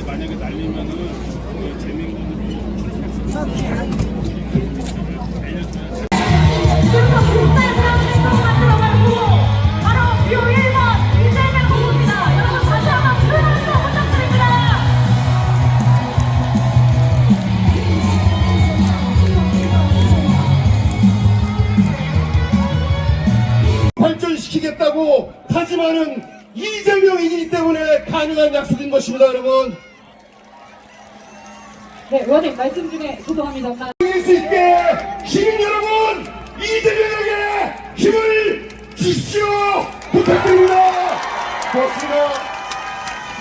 만약에 날리면은 재밌는 발전시키겠다고 하지만은 이재명이기 때문에 가능한 약속인 것입니다, 여러분. 네, 의원님 말씀 중에 죄송합니다. 이길 수 있게 시민 여러분, 이재명에게 힘을 주십시오. 부탁드립니다. 고맙습니다.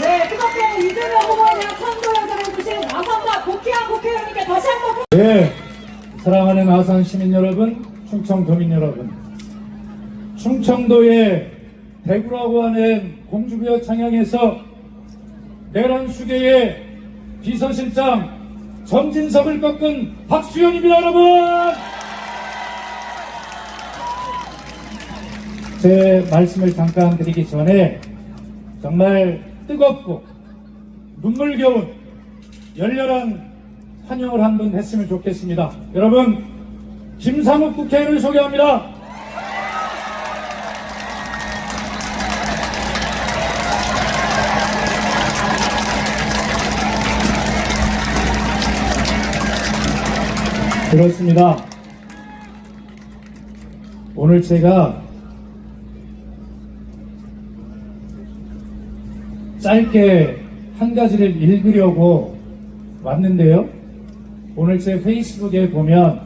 네, 뜨겁게 이재명 후보에 대한 찬도 연설을 해주신 아산과 복희한 국회의원님께 다시 한번. 네, 사랑하는 아산 시민 여러분, 충청도민 여러분, 충청도의 대구라고 하는 공주부여 창양에서 내란수계의 비서실장 정진석을 꺾은 박수현입니다, 여러분! 제 말씀을 잠깐 드리기 전에 정말 뜨겁고 눈물겨운 열렬한 환영을 한번 했으면 좋겠습니다. 여러분, 김상욱 국회의원을 소개합니다. 그렇습니다. 오늘 제가 짧게 한 가지를 읽으려고 왔는데요. 오늘 제 페이스북에 보면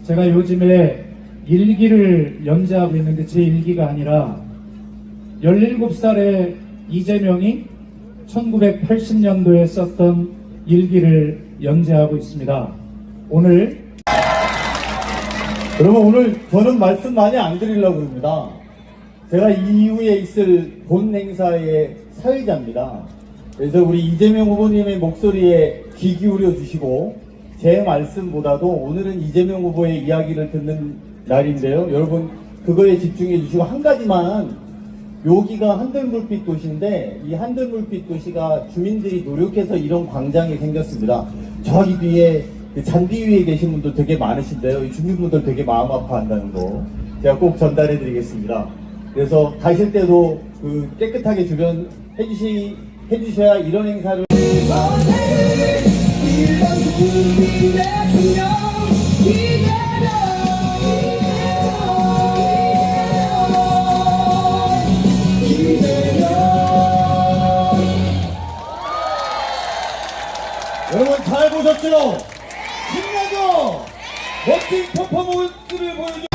제가 요즘에 일기를 연재하고 있는데 제 일기가 아니라 17살의 이재명이 1980년도에 썼던 일기를 연재하고 있습니다. 여러분, 오늘 저는 말씀 많이 안 드리려고 합니다. 제가 이후에 있을 본 행사의 사회자입니다. 그래서 우리 이재명 후보님의 목소리에 귀 기울여 주시고 제 말씀보다도 오늘은 이재명 후보의 이야기를 듣는 날인데요. 여러분, 그거에 집중해 주시고 한 가지만, 여기가 한들물빛 도시인데 이 한들물빛 도시가 주민들이 노력해서 이런 광장이 생겼습니다. 저기 뒤에 잔디 위에 계신 분들 되게 많으신데요. 이 주민분들 되게 마음 아파한다는 거 제가 꼭 전달해 드리겠습니다. 그래서 가실 때도 그 깨끗하게 주변 해주셔야 이런 행사를 여러분 잘 보셨죠? 신나죠? 멋진 퍼포먼스를 보여주는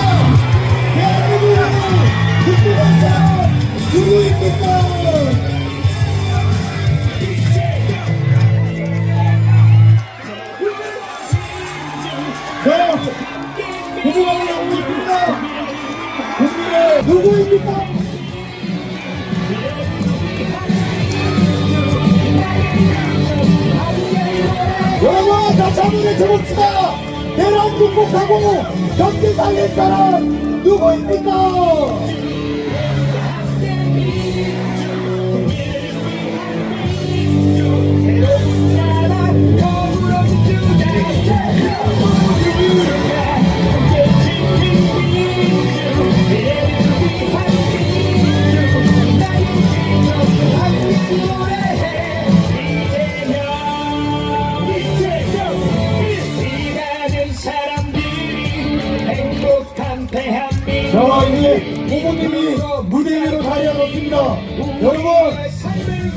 대한민국의 국민의당 누구입니까? 후보가 누구입니까? 국민의 누구입니까? 여러분, 다시 한번 외쳐봅시다. 대란 극복하고 경제 살릴 사람 누구입니까? 자, 이제 후보님이 무대 위로 자리에 놓습니다. 여러분,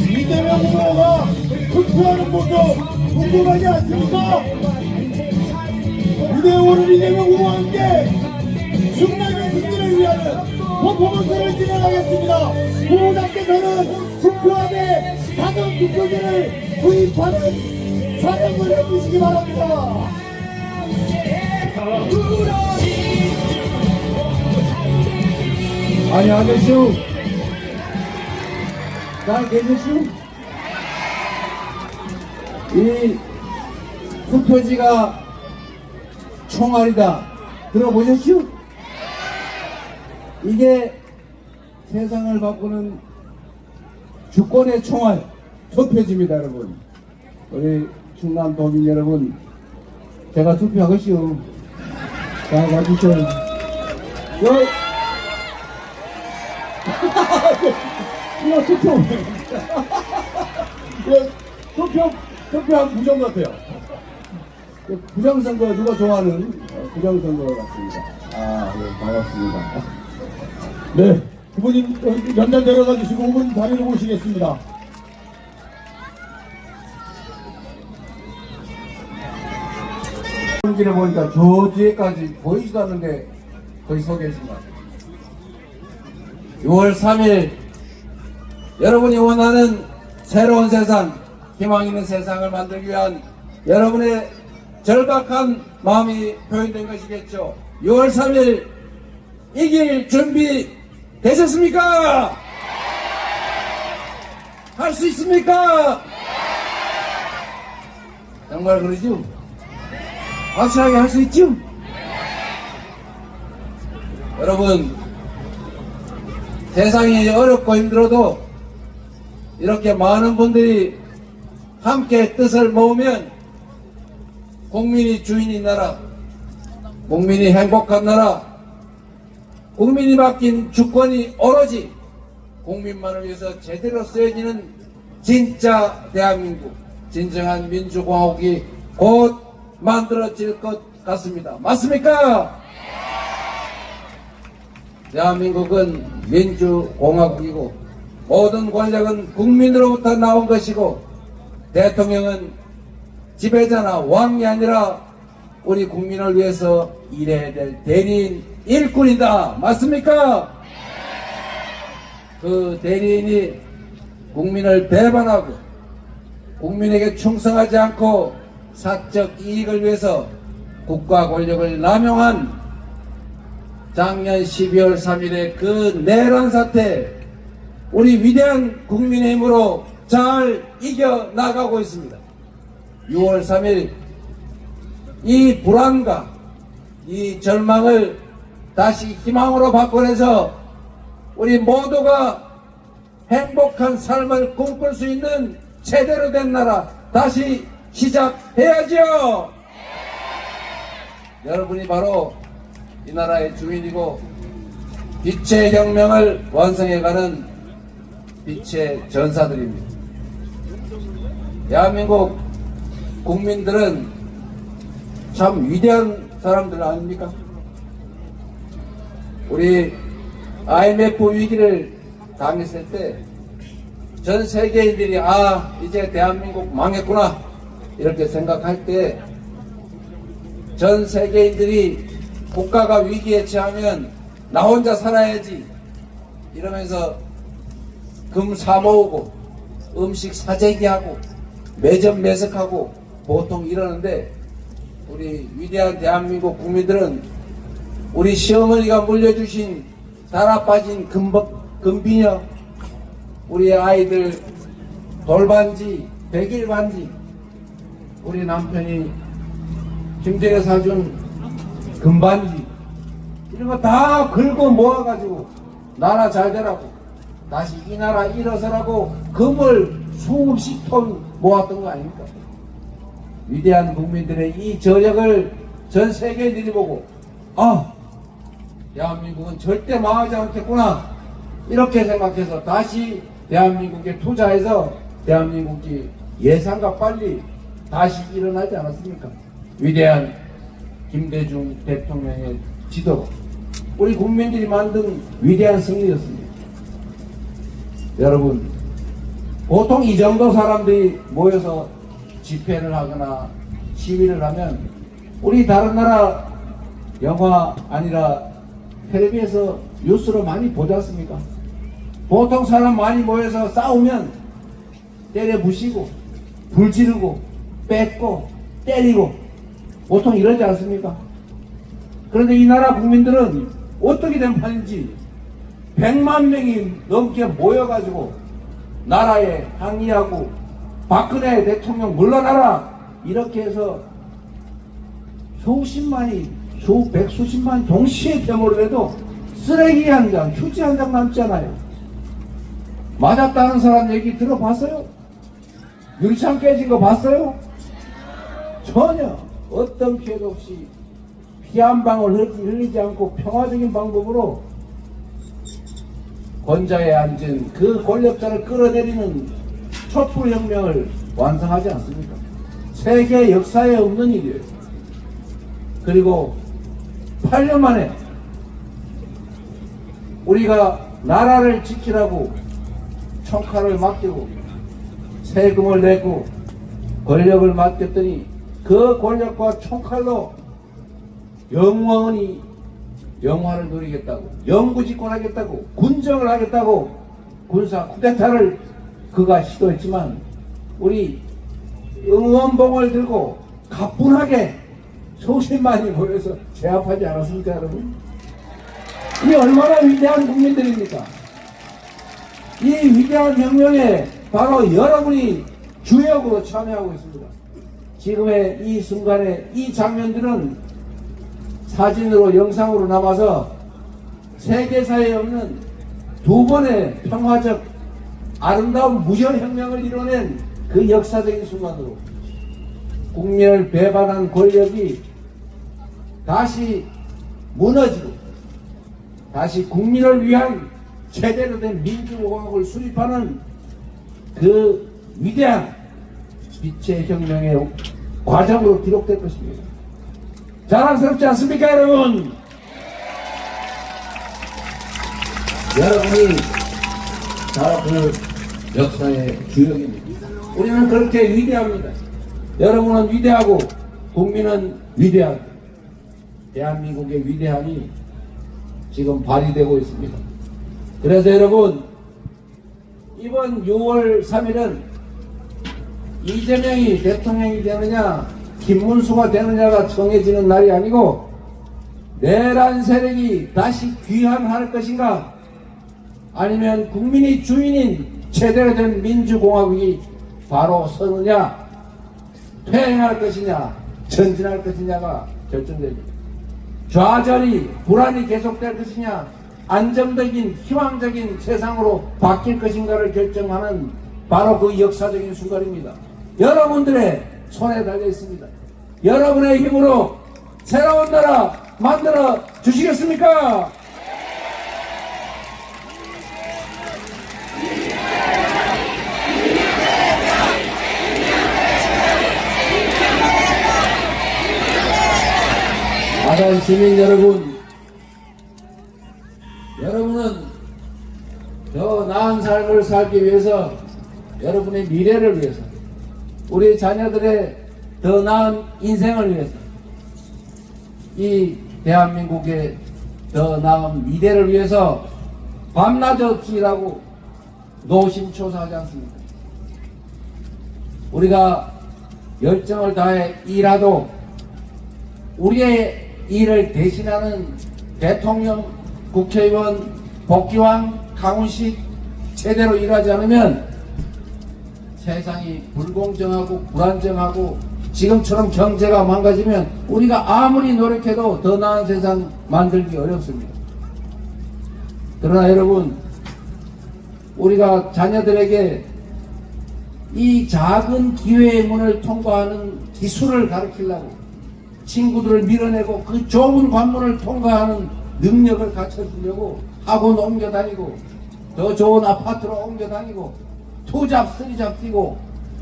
이재명 후보가 투표하는 모습 궁금하지 않습니까? 무대에 오른 이재명 후보와 함께 중남의 승리를 위하여 퍼포먼스를 진행하겠습니다. 후보자께서는 투표함에 작은 투표지를 구입하는 촬영을 해주시기 바랍니다. 아니, 아저씨요. 잘 계셨슈? 이 투표지가 총알이다. 들어보셨슈? 이게 세상을 바꾸는 주권의 총알, 투표지입니다, 여러분. 우리 충남 도민 여러분, 제가 투표하겠슈. 자, 와주세요. 이거 투표한 부정 같아요. 부정선거 누가 좋아하는 부정선거 같습니다. 아, 네, 반갑습니다. 네, 부모님 연단 내려가 주시고 5분 자리로 모시겠습니다. 길을 보니까 저 뒤에까지 보이지도 않는데 거기 서 계신다. 6월 3일 여러분이 원하는 새로운 세상, 희망 있는 세상을 만들기 위한 여러분의 절박한 마음이 표현된 것이겠죠. 6월 3일 이길 준비 되셨습니까? 할 수 있습니까? 정말 그러죠? 확실하게 할 수 있죠? 여러분, 세상이 어렵고 힘들어도 이렇게 많은 분들이 함께 뜻을 모으면 국민이 주인인 나라, 국민이 행복한 나라, 국민이 맡긴 주권이 오로지 국민만을 위해서 제대로 쓰여지는 진짜 대한민국, 진정한 민주공화국이 곧 만들어질 것 같습니다. 맞습니까? 대한민국은 민주공화국이고 모든 권력은 국민으로부터 나온 것이고 대통령은 지배자나 왕이 아니라 우리 국민을 위해서 일해야 될 대리인 일꾼이다. 맞습니까? 그 대리인이 국민을 배반하고 국민에게 충성하지 않고 사적 이익을 위해서 국가 권력을 남용한 작년 12월 3일의 그 내란 사태, 우리 위대한 국민의힘으로 잘 이겨나가고 있습니다. 6월 3일 이 불안과 이 절망을 다시 희망으로 바꿔내서 우리 모두가 행복한 삶을 꿈꿀 수 있는 제대로 된 나라 다시 시작해야죠. 여러분이 바로 이 나라의 주인이고 빛의 혁명을 완성해가는 빛의 전사들입니다. 대한민국 국민들은 참 위대한 사람들 아닙니까? 우리 IMF 위기를 당했을 때 전 세계인들이 이제 대한민국 망했구나 이렇게 생각할 때 전 세계인들이 국가가 위기에 처하면 나 혼자 살아야지 이러면서 금 사모으고 음식 사재기하고 매점 매석하고 보통 이러는데 우리 위대한 대한민국 국민들은 우리 시어머니가 물려주신 달아 빠진 금비녀, 우리 아이들 돌반지, 백일반지, 우리 남편이 김제에 사준 금반지 이런 거 다 긁어 모아가지고 나라 잘 되라고 다시 이 나라 일어서라고 금을 수없이 톤 모았던 거 아닙니까? 위대한 국민들의 이 저력을 전 세계인들이 보고 대한민국은 절대 망하지 않겠구나 이렇게 생각해서 다시 대한민국에 투자해서 대한민국이 예상과 빨리 다시 일어나지 않았습니까? 위대한 김대중 대통령의 지도로 우리 국민들이 만든 위대한 승리였습니다. 여러분, 보통 이 정도 사람들이 모여서 집회를 하거나 시위를 하면 우리 다른 나라 영화 아니라 텔레비에서 뉴스로 많이 보지 않습니까? 보통 사람 많이 모여서 싸우면 때려 부시고 불 지르고 뺏고 때리고 보통 이러지 않습니까? 그런데 이 나라 국민들은 어떻게 된 판인지 100만 명이 넘게 모여가지고 나라에 항의하고 박근혜 대통령 물러나라 이렇게 해서 수십만이 백수십만이 동시에 데모를 해도 쓰레기 한 장, 휴지 한 장 남잖아요. 맞았다는 사람 얘기 들어봤어요? 유리창 깨진 거 봤어요? 전혀 어떤 피해도 없이 피 한 방울 흘리지 않고 평화적인 방법으로 권좌에 앉은 그 권력자를 끌어내리는 촛불혁명을 완성하지 않습니까? 세계 역사에 없는 일이에요. 그리고 8년 만에 우리가 나라를 지키라고 총칼을 맡기고 세금을 내고 권력을 맡겼더니 그 권력과 총칼로 영원히 영화를 누리겠다고, 영구집권하겠다고, 군정을 하겠다고 군사 쿠데타를 그가 시도했지만 우리 응원봉을 들고 가뿐하게 수십만이 모여서 제압하지 않았습니까, 여러분? 이 얼마나 위대한 국민들입니까? 이 위대한 혁명에 바로 여러분이 주역으로 참여하고 있습니다. 지금의 이 순간에 이 장면들은 사진으로 영상으로 남아서 세계사에 없는 두 번의 평화적 아름다운 무혈혁명을 이뤄낸 그 역사적인 순간으로 국민을 배반한 권력이 다시 무너지고 다시 국민을 위한 제대로 된 민주공화국을 수립하는 그 위대한 빛의 혁명의 과정으로 기록될 것입니다. 자랑스럽지 않습니까, 여러분? 여러분이 바로 그 역사의 주역입니다. 우리는 그렇게 위대합니다. 여러분은 위대하고 국민은 위대하고 대한민국의 위대함이 지금 발휘되고 있습니다. 그래서 여러분, 이번 6월 3일은 이재명이 대통령이 되느냐 김문수가 되느냐가 정해지는 날이 아니고 내란 세력이 다시 귀환할 것인가 아니면 국민이 주인인 제대로 된 민주공화국이 바로 서느냐 퇴행할 것이냐 전진할 것이냐가 결정됩니다. 좌절이 불안이 계속될 것이냐 안정적인 희망적인 세상으로 바뀔 것인가를 결정하는 바로 그 역사적인 순간입니다. 여러분들의 손에 달려 있습니다. 여러분의 힘으로 새로운 나라 만들어 주시겠습니까? 아산 시민 여러분, 여러분은 더 나은 삶을 살기 위해서, 여러분의 미래를 위해서, 우리 자녀들의 더 나은 인생을 위해서, 이 대한민국의 더 나은 미래를 위해서 밤낮 없이 일하고 노심초사하지 않습니까? 우리가 열정을 다해 일하도 우리의 일을 대신하는 대통령, 국회의원, 복귀왕, 강훈식 제대로 일하지 않으면 세상이 불공정하고 불안정하고 지금처럼 경제가 망가지면 우리가 아무리 노력해도 더 나은 세상 만들기 어렵습니다. 그러나 여러분, 우리가 자녀들에게 이 작은 기회의 문을 통과하는 기술을 가르치려고 친구들을 밀어내고 그 좁은 관문을 통과하는 능력을 갖춰주려고 학원 옮겨 다니고 더 좋은 아파트로 옮겨 다니고 투잡 쓰리잡 뛰고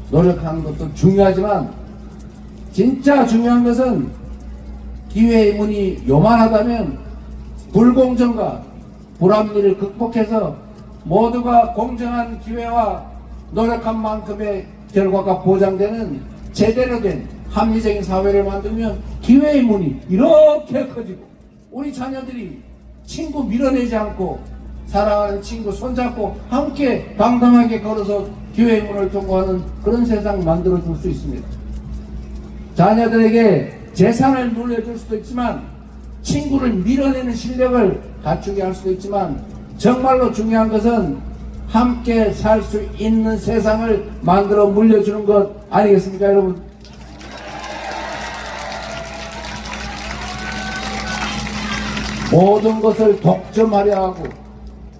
노력하는 것도 중요하지만 진짜 중요한 것은 기회의 문이 요만하다면 불공정과 불합리를 극복해서 모두가 공정한 기회와 노력한 만큼의 결과가 보장되는 제대로 된 합리적인 사회를 만들면 기회의 문이 이렇게 커지고 우리 자녀들이 친구 밀어내지 않고 사랑하는 친구 손잡고 함께 당당하게 걸어서 기회의 문을 통과하는 그런 세상 만들어줄 수 있습니다. 자녀들에게 재산을 물려줄 수도 있지만 친구를 밀어내는 실력을 갖추게 할 수도 있지만 정말로 중요한 것은 함께 살 수 있는 세상을 만들어 물려주는 것 아니겠습니까, 여러분? 모든 것을 독점하려 하고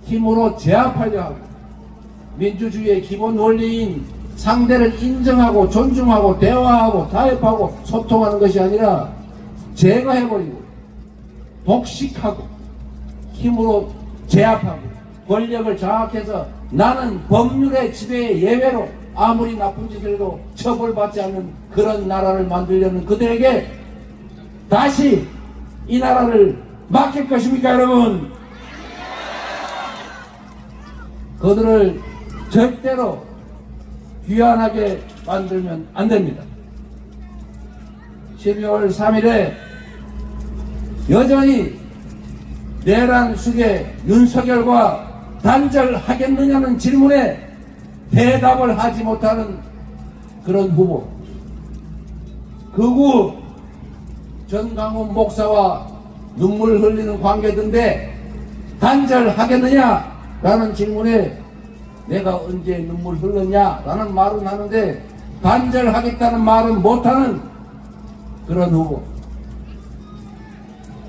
힘으로 제압하려 하고 민주주의의 기본 원리인 상대를 인정하고 존중하고 대화하고 타협하고 소통하는 것이 아니라 제거해버리고 독식하고 힘으로 제압하고 권력을 장악해서 나는 법률의 지배의 예외로 아무리 나쁜 짓을 해도 처벌받지 않는 그런 나라를 만들려는 그들에게 다시 이 나라를 맡길 것입니까, 여러분? 그들을 절대로 귀환하게 만들면 안 됩니다. 12월 3일에 여전히 내란 숙의 윤석열과 단절하겠느냐는 질문에 대답을 하지 못하는 그런 후보, 극우 전강훈 목사와 눈물 흘리는 관계던데 단절하겠느냐라는 질문에 내가 언제 눈물 흘렸냐라는 말은 하는데 단절하겠다는 말은 못하는 그런 후보.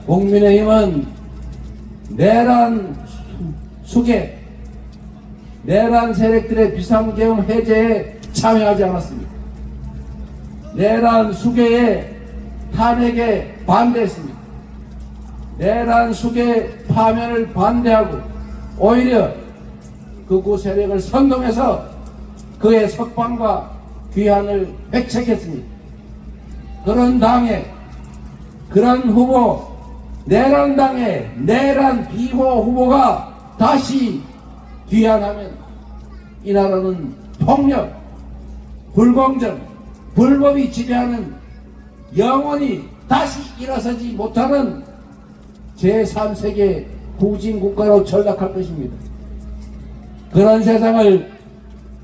국민의힘은 내란 숙의 내란 세력들의 비상계엄 해제에 참여하지 않았습니다. 내란 숙의 탄핵에 반대했습니다. 내란 숙의 파면을 반대하고 오히려 극우 세력을 선동해서 그의 석방과 귀환을 백책했습니다. 그런 당에 그런 후보 내란당의 내란 비호 후보가 다시 귀환하면 이 나라는 폭력, 불공정, 불법이 지배하는 영원히 다시 일어서지 못하는 제3세계 후진국가로 전락할 것입니다. 그런 세상을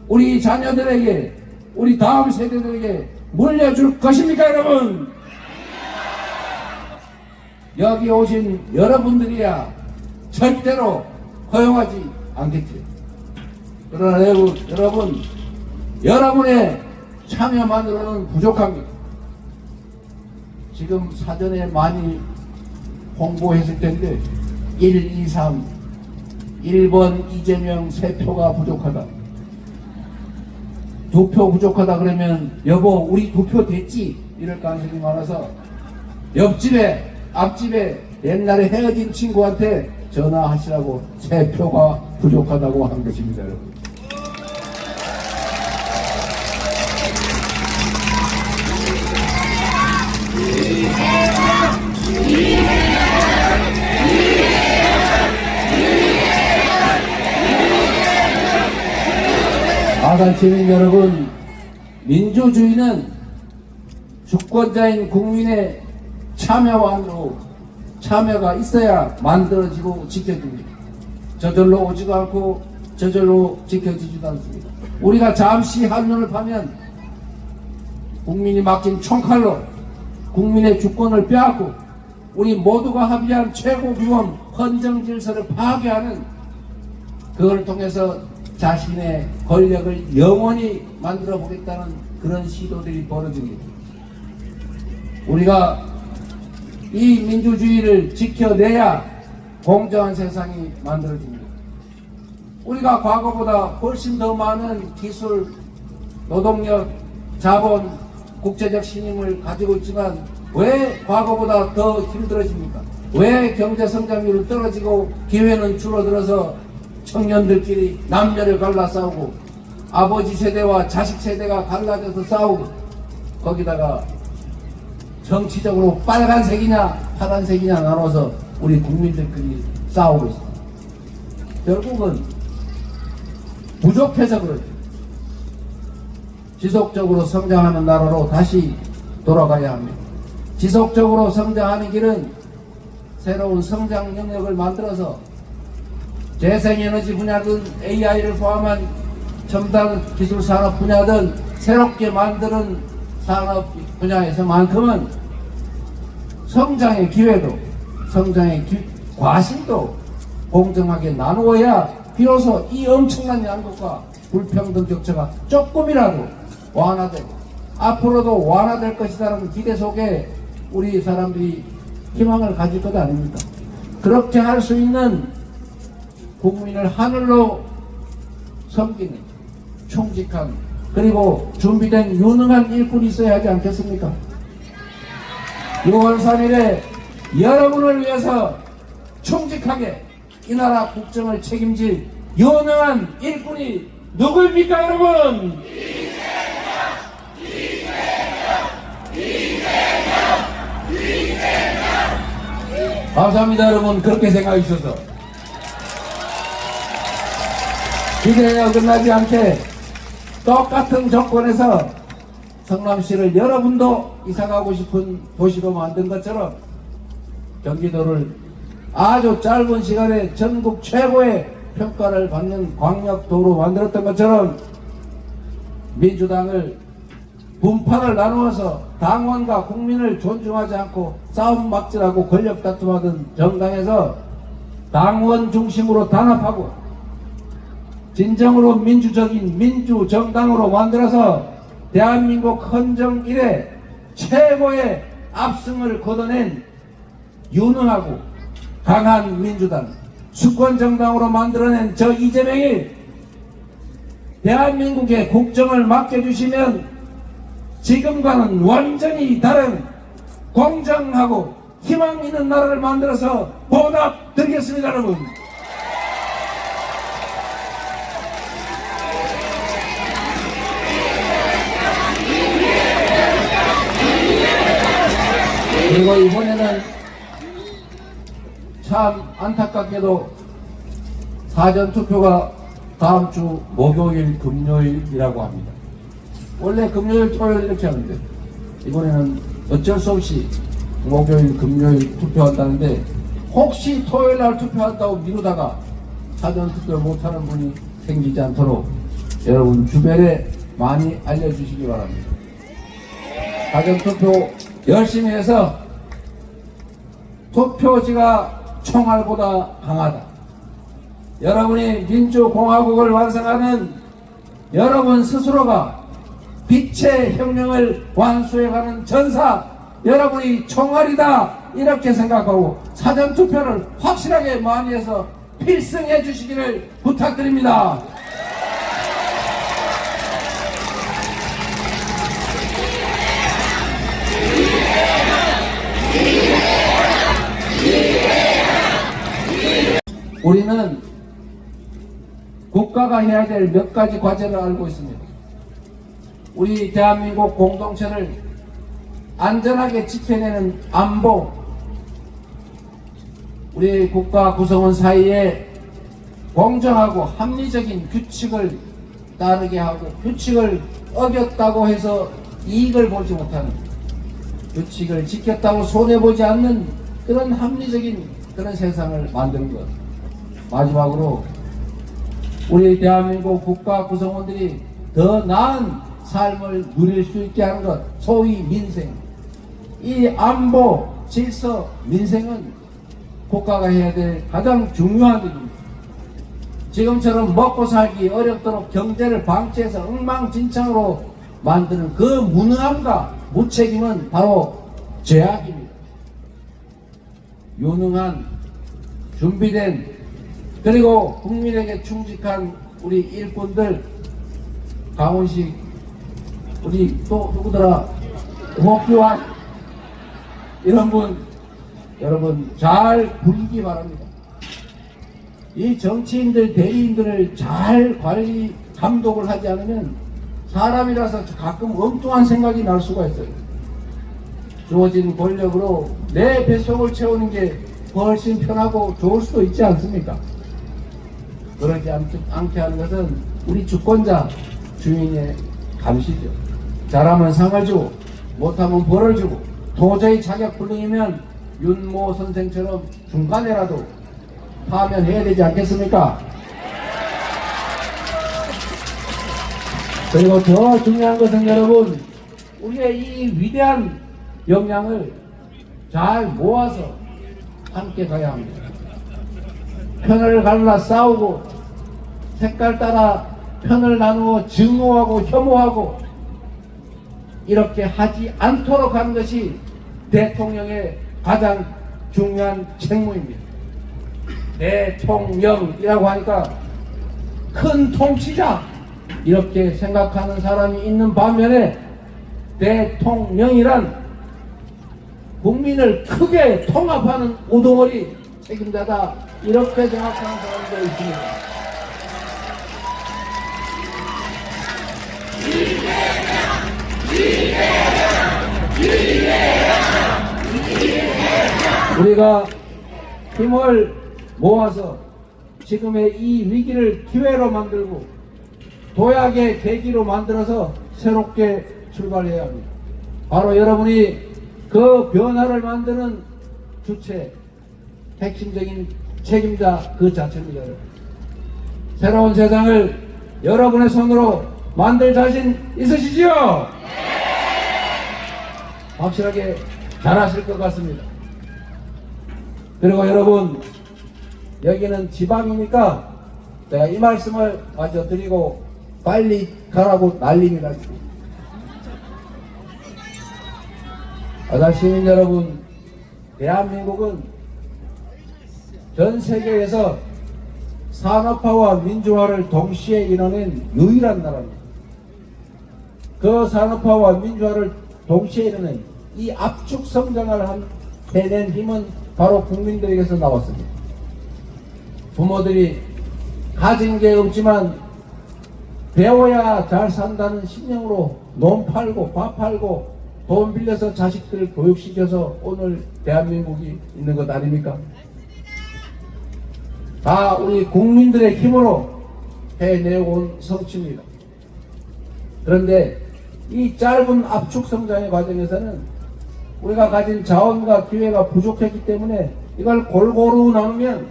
우리 자녀들에게, 우리 다음 세대들에게 물려줄 것입니까, 여러분? 여기 오신 여러분들이야 절대로 허용하지 않겠죠. 그러나 여러분, 여러분의 참여만으로는 부족합니다. 지금 사전에 많이 홍보했을 텐데 1, 2, 3 1번 이재명 3표가 부족하다, 2표 부족하다 그러면 여보 우리 2표 됐지 이럴 가능성이 많아서 옆집에 앞집에 옛날에 헤어진 친구한테 전화하시라고 3표가 부족하다고 한 것입니다, 여러분. 아산 시민 여러분, 민주주의는 주권자인 국민의 참여가 있어야 만들어지고 지켜집니다. 저절로 오지도 않고 저절로 지켜지지도 않습니다. 우리가 잠시 한눈을 파면 국민이 맡긴 총칼로 국민의 주권을 빼앗고 우리 모두가 합의한 최고규범 헌정질서를 파괴하는, 그걸 통해서 자신의 권력을 영원히 만들어 보겠다는 그런 시도들이 벌어집니다. 우리가 이 민주주의를 지켜내야 공정한 세상이 만들어집니다. 우리가 과거보다 훨씬 더 많은 기술, 노동력, 자본, 국제적 신임을 가지고 있지만 왜 과거보다 더 힘들어집니까? 왜 경제 성장률은 떨어지고 기회는 줄어들어서 청년들끼리 남녀를 갈라 싸우고 아버지 세대와 자식 세대가 갈라져서 싸우고 거기다가 정치적으로 빨간색이냐 파란색이냐 나눠서 우리 국민들끼리 싸우고 있습니다. 결국은 부족해서 그렇죠. 지속적으로 성장하는 나라로 다시 돌아가야 합니다. 지속적으로 성장하는 길은 새로운 성장 영역을 만들어서 재생에너지 분야든 AI를 포함한 첨단 기술 산업 분야든 새롭게 만드는 산업 분야에서만큼은 성장의 기회도, 성장의 과실도 공정하게 나누어야 비로소 이 엄청난 양극화 불평등 격차가 조금이라도 완화되고 앞으로도 완화될 것이라는 기대 속에 우리 사람들이 희망을 가질 것 아닙니까? 그렇게 할 수 있는 국민을 하늘로 섬기는 충직한 그리고 준비된 유능한 일꾼이 있어야 하지 않겠습니까? 6월 3일에 여러분을 위해서 충직하게 이 나라 국정을 책임질 유능한 일꾼이 누구입니까, 여러분? 감사합니다, 여러분. 그렇게 생각해 주셔서. 기대에 어긋나지 않게 똑같은 조건에서 성남시를 여러분도 이사가고 싶은 도시로 만든 것처럼 경기도를 아주 짧은 시간에 전국 최고의 평가를 받는 광역도로 만들었던 것처럼 민주당을 분파를 나누어서 당원과 국민을 존중하지 않고 싸움 막질하고 권력 다툼하던 정당에서 당원 중심으로 단합하고 진정으로 민주적인 민주정당으로 만들어서 대한민국 헌정 이래 최고의 압승을 거둬낸 유능하고 강한 민주당 수권정당으로 만들어낸 저 이재명이 대한민국의 국정을 맡겨주시면 지금과는 완전히 다른 공정하고 희망 있는 나라를 만들어서 보답드리겠습니다, 여러분. 그리고 이번에는 참 안타깝게도 사전투표가 다음 주 목요일 금요일이라고 합니다. 원래 금요일 토요일 이렇게 하는데 이번에는 어쩔 수 없이 목요일 금요일 투표한다는데 혹시 토요일 날 투표한다고 미루다가 사전투표를 못하는 분이 생기지 않도록 여러분 주변에 많이 알려주시기 바랍니다. 사전투표 열심히 해서 투표지가 총알보다 강하다. 여러분이 민주공화국을 완성하는 여러분 스스로가 빛의 혁명을 완수해가는 전사, 여러분이 총알이다 이렇게 생각하고 사전투표를 확실하게 많이 해서 필승해 주시기를 부탁드립니다. 우리는 국가가 해야 될 몇 가지 과제를 알고 있습니다. 우리 대한민국 공동체를 안전하게 지켜내는 안보, 우리 국가 구성원 사이에 공정하고 합리적인 규칙을 따르게 하고 규칙을 어겼다고 해서 이익을 보지 못하는, 규칙을 지켰다고 손해보지 않는 그런 합리적인 그런 세상을 만드는 것. 마지막으로 우리 대한민국 국가 구성원들이 더 나은 삶을 누릴 수 있게 하는 것, 소위 민생. 이 안보, 질서, 민생은 국가가 해야 될 가장 중요한 일입니다. 지금처럼 먹고 살기 어렵도록 경제를 방치해서 엉망진창으로 만드는 그 무능함과 무책임은 바로 죄악입니다. 유능한, 준비된, 그리고 국민에게 충직한 우리 일꾼들, 강훈식, 우리 또 누구더라, 목표한 이런 분, 여러분 잘 부리기 바랍니다. 이 정치인들, 대리인들을 잘 관리, 감독을 하지 않으면 사람이라서 가끔 엉뚱한 생각이 날 수가 있어요. 주어진 권력으로 내 뱃속을 채우는 게 훨씬 편하고 좋을 수도 있지 않습니까? 그러지 않게 하는 것은 우리 주권자, 주인의 감시죠. 잘하면 상을 주고 못하면 벌을 주고 도저히 자격 불능이면 윤모 선생처럼 중간에라도 파면해야 되지 않겠습니까? 그리고 더 중요한 것은 여러분, 우리의 이 위대한 역량을 잘 모아서 함께 가야 합니다. 편을 갈라 싸우고 색깔 따라 편을 나누어 증오하고 혐오하고 이렇게 하지 않도록 하는 것이 대통령의 가장 중요한 책무입니다. 대통령이라고 하니까 큰 통치자 이렇게 생각하는 사람이 있는 반면에 대통령이란 국민을 크게 통합하는 우두머리 책임자다 이렇게 생각하는 사람도 있습니다. 우리가 힘을 모아서 지금의 이 위기를 기회로 만들고 도약의 계기로 만들어서 새롭게 출발해야 합니다. 바로 여러분이 그 변화를 만드는 주체, 핵심적인 책임자 그 자체입니다. 새로운 세상을 여러분의 손으로 만들 자신 있으시지요? 확실하게 잘하실 것 같습니다. 그리고 여러분, 여기는 지방이니까 제가 이 말씀을 마저 드리고 빨리 가라고 난립니다. 시민 여러분, 대한민국은 전 세계에서 산업화와 민주화를 동시에 이뤄낸 유일한 나라입니다. 그 산업화와 민주화를 동시에 이뤄낸 이 압축 성장을 해낸 힘은 바로 국민들에게서 나왔습니다. 부모들이 가진 게 없지만 배워야 잘 산다는 신념으로 논 팔고 밥 팔고 돈 빌려서 자식들을 교육시켜서 오늘 대한민국이 있는 것 아닙니까? 다 우리 국민들의 힘으로 해내온 성취입니다. 그런데 이 짧은 압축 성장의 과정에서는 우리가 가진 자원과 기회가 부족했기 때문에 이걸 골고루 나누면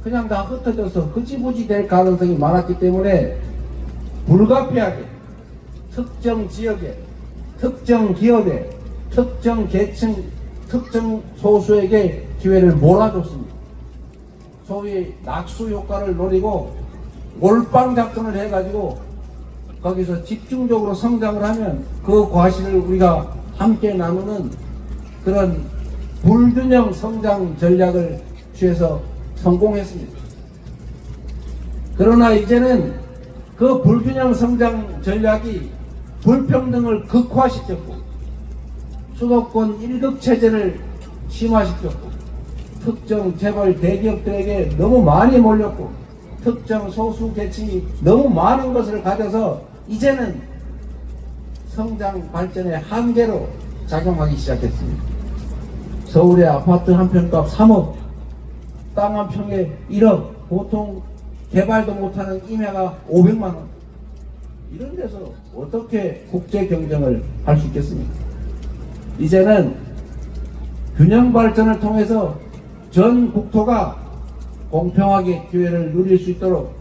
그냥 다 흩어져서 흐지부지 될 가능성이 많았기 때문에 불가피하게 특정 지역에, 특정 기업에, 특정 계층, 특정 소수에게 기회를 몰아줬습니다. 소위 낙수 효과를 노리고 몰빵 작전을 해가지고 거기서 집중적으로 성장을 하면 그 과실을 우리가 함께 나누는 그런 불균형 성장 전략을 취해서 성공했습니다. 그러나 이제는 그 불균형 성장 전략이 불평등을 극화시켰고 수도권 1급 체제를 심화시켰고 특정 재벌 대기업들에게 너무 많이 몰렸고 특정 소수 계층이 너무 많은 것을 가져서 이제는 성장 발전의 한계로 작용하기 시작했습니다. 서울의 아파트 한 평값 3억, 땅 한 평에 1억, 보통 개발도 못하는 임야가 500만 원. 이런 데서 어떻게 국제 경쟁을 할 수 있겠습니까? 이제는 균형 발전을 통해서 전 국토가 공평하게 기회를 누릴 수 있도록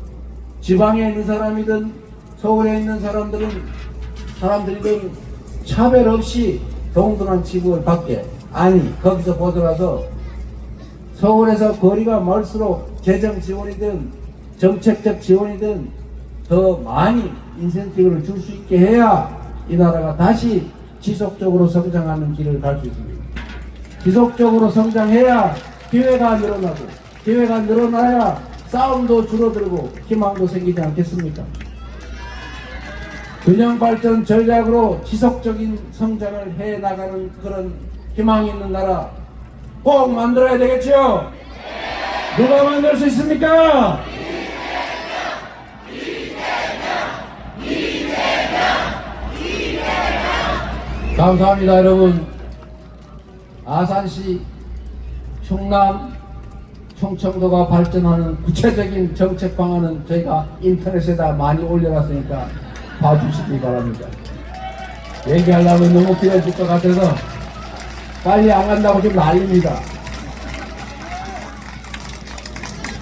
지방에 있는 사람이든 서울에 있는 사람들이든 차별 없이 동등한 지급을 받게, 아니 거기서 벗어나서 서울에서 거리가 멀수록 재정 지원이든 정책적 지원이든 더 많이 인센티브를 줄 수 있게 해야 이 나라가 다시 지속적으로 성장하는 길을 갈 수 있습니다. 지속적으로 성장해야 기회가 늘어나고, 기회가 늘어나야 싸움도 줄어들고 희망도 생기지 않겠습니까? 균형 발전 전략으로 지속적인 성장을 해 나가는 그런 희망이 있는 나라 꼭 만들어야 되겠죠? 누가 만들 수 있습니까? 감사합니다. 여러분, 아산시, 충남, 충청도가 발전하는 구체적인 정책 방안은 저희가 인터넷에다 많이 올려놨으니까 봐주시기 바랍니다. 얘기하려면 너무 길어질 것 같아서 빨리 안 간다고 좀 난립니다.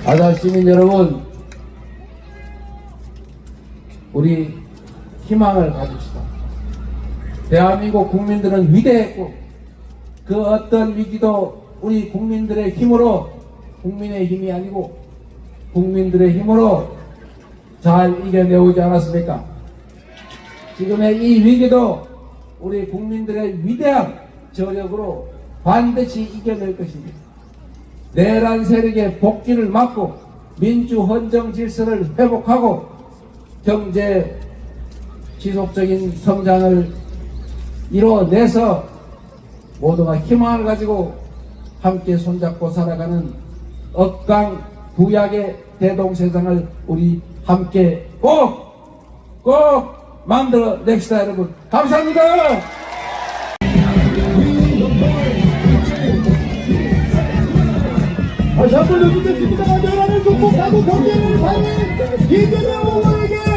아산 시민 여러분, 우리 희망을 가집시다. 대한민국 국민들은 위대했고 그 어떤 위기도 우리 국민들의 힘으로 국민의 힘이 아니고 국민들의 힘으로 잘 이겨내오지 않았습니까? 지금의 이 위기도 우리 국민들의 위대한 저력으로 반드시 이겨낼 것입니다. 내란 세력의 복귀를 막고 민주 헌정 질서를 회복하고 경제 지속적인 성장을 이뤄내서 모두가 희망을 가지고 함께 손잡고 살아가는 억강 부약의 대동세상을 우리 함께 꼭 만들어 냅시다. 여러분 감사합니다. 다시 한번 여기 뵙습니다. 여러분을 극복하고 경제를 살린 이재명 후보에게